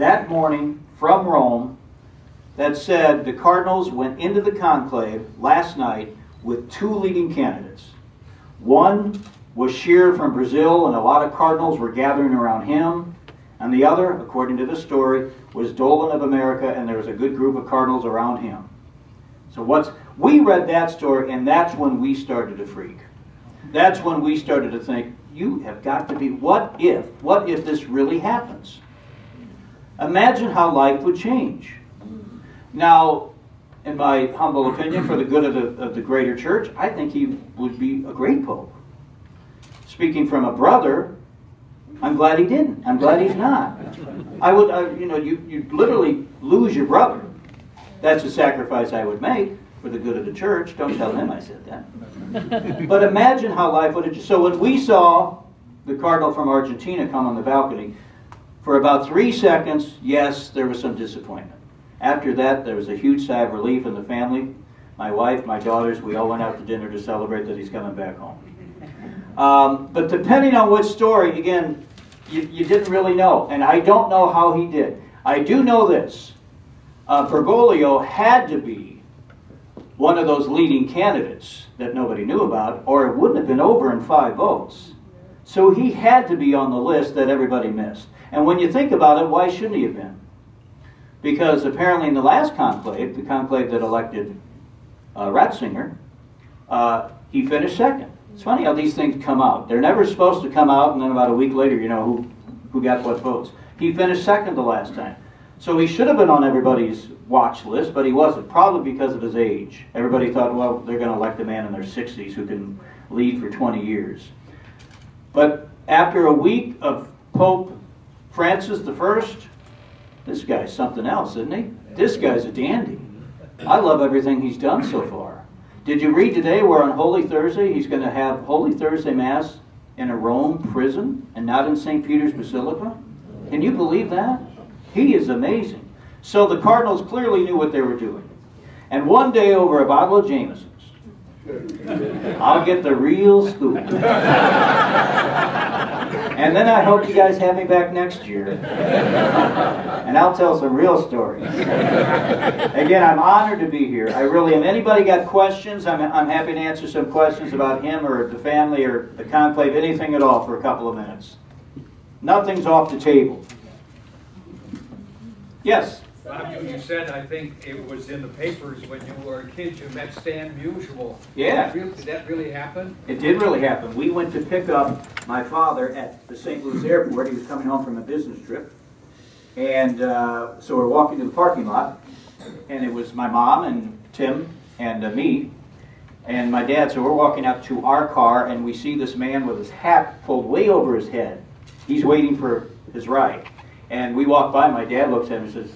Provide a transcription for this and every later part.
that morning from Rome that said the cardinals went into the conclave last night with two leading candidates. One was Scheer from Brazil, and a lot of cardinals were gathering around him. And the other, according to the story, was Dolan of America, and there was a good group of cardinals around him. So we read that story, and that's when we started to freak. That's when we started to think, you have got to be, what if this really happens? Imagine how life would change. Now, in my humble opinion, for the good of the greater church, I think he would be a great pope. Speaking from a brother, I'm glad he didn't. I'm glad he's not. You literally lose your brother. That's a sacrifice I would make for the good of the church. Don't tell him I said that. But imagine how life would have... So when we saw the cardinal from Argentina come on the balcony, for about 3 seconds, yes, there was some disappointment. After that, there was a huge sigh of relief in the family. My wife, my daughters, we all went out to dinner to celebrate that he's coming back home. But depending on which story, again, you didn't really know. And I don't know how he did. I do know this. Bergoglio had to be one of those leading candidates that nobody knew about, or it wouldn't have been over in 5 votes. So he had to be on the list that everybody missed. And when you think about it, why shouldn't he have been? Because apparently in the last conclave, the conclave that elected Ratzinger, he finished second. It's funny how these things come out. They're never supposed to come out, and then about a week later, you know who got what votes. He finished second the last time. So he should have been on everybody's watch list, but he wasn't, probably because of his age. Everybody thought, well, they're going to elect a man in their 60s who can lead for 20 years. But after a week of Pope Francis I, this guy's something else, isn't he? This guy's a dandy. I love everything he's done so far. Did you read today where on Holy Thursday he's going to have Holy Thursday Mass in a Rome prison and not in St. Peter's Basilica? Can you believe that? He is amazing. So the cardinals clearly knew what they were doing. And one day over a bottle of Jameson's, I'll get the real scoop. And then I hope you guys have me back next year. And I'll tell some real stories. Again, I'm honored to be here. I really am. Anybody got questions? I'm happy to answer some questions about him or the family or the conclave, anything at all for a couple of minutes. Nothing's off the table. Yes? Bob, you said, I think it was in the papers when you were a kid, you met Stan Musial. Yeah. Did that really happen? It did really happen. We went to pick up my father at the St. Louis airport. He was coming home from a business trip. And so we're walking to the parking lot. And it was my mom and Tim and me and my dad. So we're walking out to our car, and we see this man with his hat pulled way over his head. He's waiting for his ride. And we walk by, my dad looks at him and says,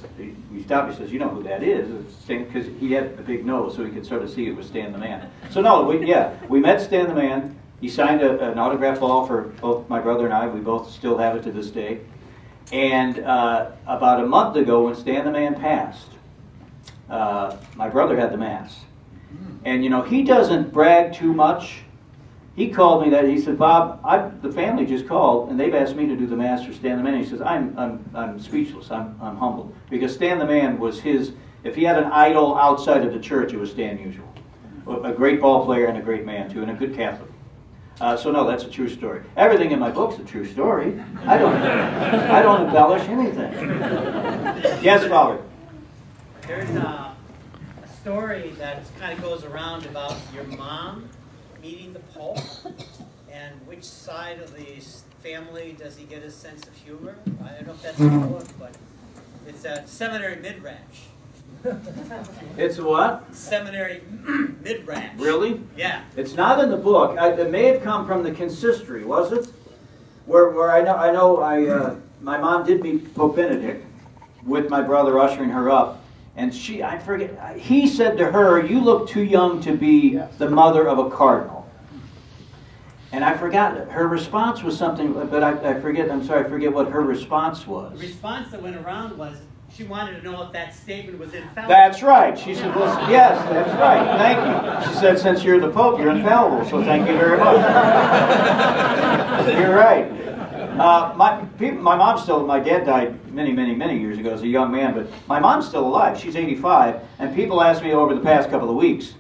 we stop, he says, you know who that is? Because he had a big nose, so he could sort of see it was Stan the Man. So no, we met Stan the Man. He signed an autograph ball for both my brother and I. We both still have it to this day. And about a month ago, when Stan the Man passed, my brother had the Mass. And you know, he doesn't brag too much. He called me that. He said, Bob, the family just called, and they've asked me to do the Mass for Stan the Man. He says, I'm speechless. I'm humbled. Because Stan the Man was his, if he had an idol outside of the church, it was Stan Musial. A great ball player and a great man, too, and a good Catholic. So no, that's a true story. Everything in my book's a true story. I don't embellish anything. Yes, Father? There's a story that kind of goes around about your mom meeting the Pope, and which side of the family does he get his sense of humor? I don't know if that's in the book, but it's a seminary mid-ranch. It's what? Seminary mid-ranch. Really? Yeah. It's not in the book. It may have come from the consistory, was it? Where I know my mom did meet Pope Benedict with my brother ushering her up. And I forget, he said to her, you look too young to be the mother of a cardinal. And I forgot, her response was something, but I forget what her response was. The response that went around was, she wanted to know if that statement was infallible. That's right. She said, well, yes, that's right. Thank you. She said, since you're the Pope, you're infallible, so thank you very much. You're right. My dad died many years ago as a young man, but my mom's still alive. She's 85, and people ask me over the past couple of weeks,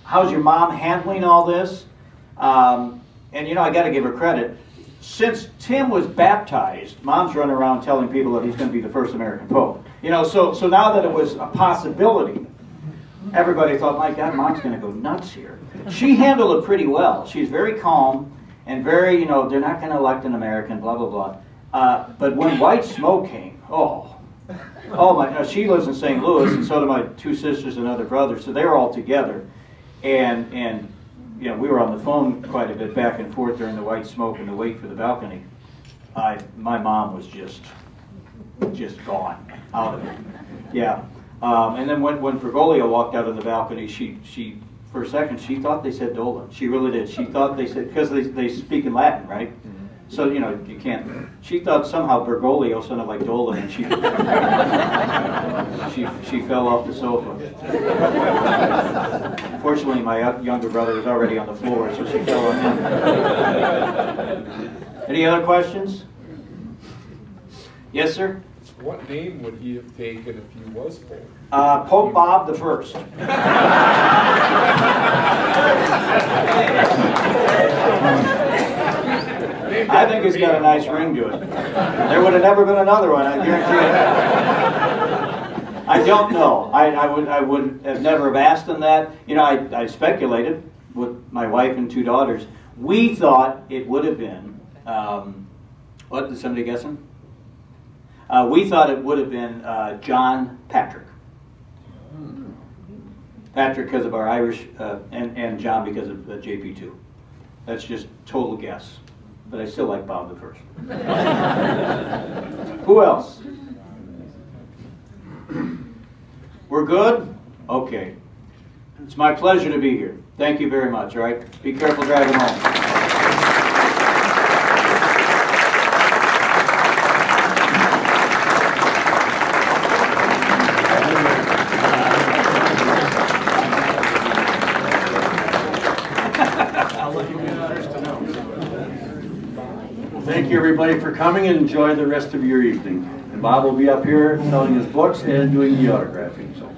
how's your mom handling all this? And you know, I got to give her credit. Since Tim was baptized, Mom's running around telling people that he's going to be the first American Pope. You know, so now that it was a possibility, everybody thought, my God, Mom's going to go nuts here. She handled it pretty well. She's very calm and very, you know, they're not going to elect an American, blah, blah, blah. But when white smoke came, oh my, no, she lives in St. Louis, and so do my two sisters and other brothers, so they're all together. And you know, we were on the phone quite a bit back and forth during the white smoke and the wait for the balcony. My mom was just gone out of it. Yeah. And then when Bergoglio walked out on the balcony, she for a second she thought they said Dolan. She really did. She thought they said, because they speak in Latin, right? So you know you can't. She thought somehow Bergoglio sounded like Dolan, and she fell off the sofa. Fortunately, my younger brother was already on the floor, so she fell on him. Any other questions? Yes, sir? What name would he have taken if he was Pope? Pope Bob the First. I think it's got a nice ring to it. There would have never been another one, I guarantee you that. I don't know. I would have never have asked him that. You know, I speculated with my wife and two daughters. We thought it would have been, what, did somebody guess him? We thought it would have been John Patrick. Patrick because of our Irish, and John because of JP2. That's just total guess. But I still like Bob the First. Who else? We're good? Okay. It's my pleasure to be here. Thank you very much, all right? Be careful driving home. Thank you, everybody, for coming, and enjoy the rest of your evening. And Bob will be up here selling his books and doing the autographing. So.